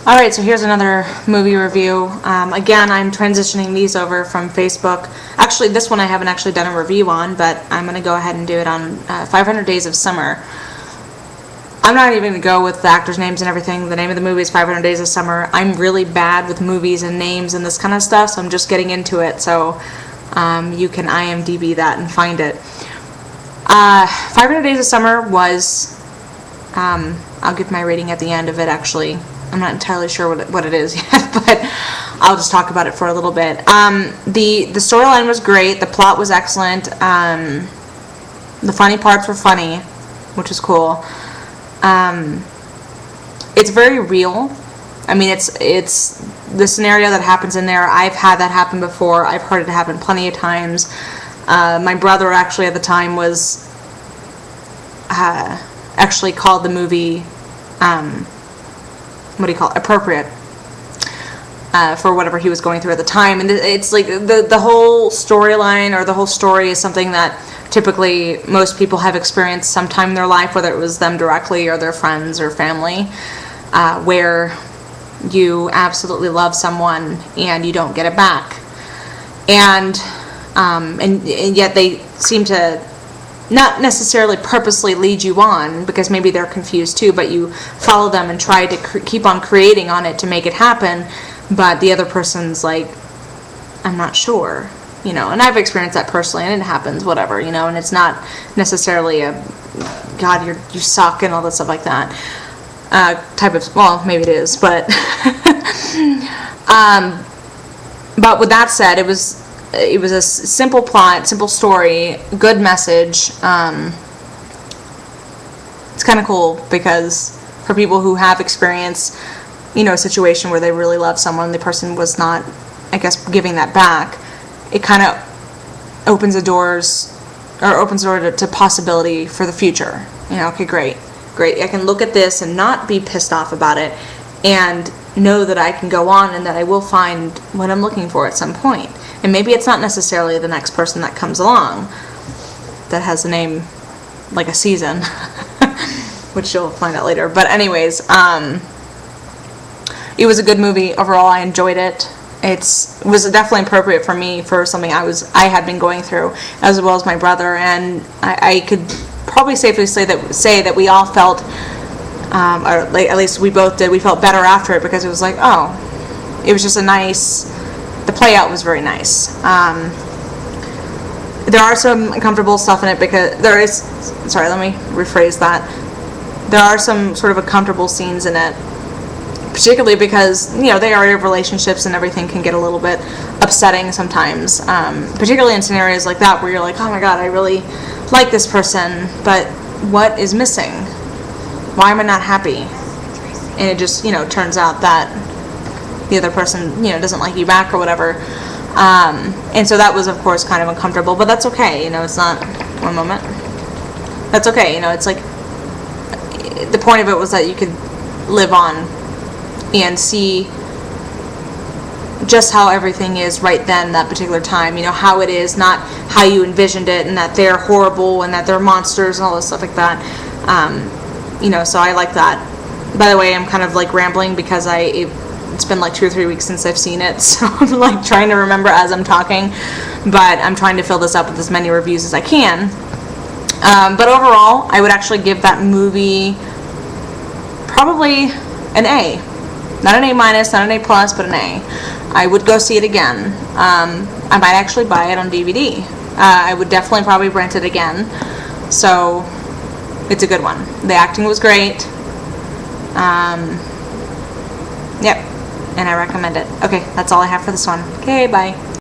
Alright, so here's another movie review. Again, I'm transitioning these over from Facebook. Actually, this one I haven't actually done a review on, but I'm going to go ahead and do it on 500 Days of Summer. I'm not even going to go with the actors' names and everything. The name of the movie is 500 Days of Summer. I'm really bad with movies and names and this kind of stuff, so I'm just getting into it. So you can IMDb that and find it. 500 Days of Summer was, I'll give my rating at the end of it actually. I'm not entirely sure what it is yet, but I'll just talk about it for a little bit. The storyline was great. The plot was excellent. The funny parts were funny, which is cool. It's very real. I mean, it's the scenario that happens in there. I've had that happen before. I've heard it happen plenty of times. My brother actually at the time was actually called the movie appropriate for whatever he was going through at the time. And it's like the whole storyline or the whole story is something that typically most people have experienced sometime in their life, whether it was them directly or their friends or family, where you absolutely love someone and you don't get it back, and yet they seem to not necessarily purposely lead you on, because maybe they're confused too, but you follow them and try to keep on creating on it to make it happen, but the other person's like, I'm not sure, and I've experienced that personally, and it happens, whatever, and it's not necessarily a, God, you suck and all that stuff like that, type of, well, maybe it is, but, but with that said, it was a simple plot, simple story, good message. It's kind of cool because for people who have experienced, a situation where they really love someone, the person was not, I guess, giving that back, it kind of opens the door to possibility for the future. Okay, great. I can look at this and not be pissed off about it, and know that I can go on and that I will find what I'm looking for at some point. And maybe it's not necessarily the next person that comes along that has a name like a season, which you'll find out later. But anyways, it was a good movie overall. I enjoyed it. It was definitely appropriate for me for something I had been going through, as well as my brother. And I could probably safely say that we all felt, or like, at least we both did. We felt better after it because it was like, oh, it was just a nice. The play out was very nice. There are some uncomfortable stuff in it because there is. Sorry, let me rephrase that. There are some sort of uncomfortable scenes in it, particularly because they are in relationships and everything can get a little bit upsetting sometimes. Particularly in scenarios like that where you're like, oh my God, I really like this person, but what is missing? Why am I not happy? And it just turns out that the other person, doesn't like you back or whatever. And so that was, of course, kind of uncomfortable, but that's okay. It's not, one moment. That's okay. It's like, the point of it was that you could live on and see just how everything is right then, that particular time. How it is, not how you envisioned it, and that they're horrible and that they're monsters and all this stuff like that. So I like that. By the way, I'm kind of like rambling because it's been like 2 or 3 weeks since I've seen it, so I'm like trying to remember as I'm talking, but I'm trying to fill this up with as many reviews as I can. But overall, I would actually give that movie probably an A. Not an A minus, not an A plus, but an A. I would go see it again. I might actually buy it on DVD. I would definitely probably rent it again. So it's a good one. The acting was great. Yep. And I recommend it. Okay, that's all I have for this one. Okay, bye.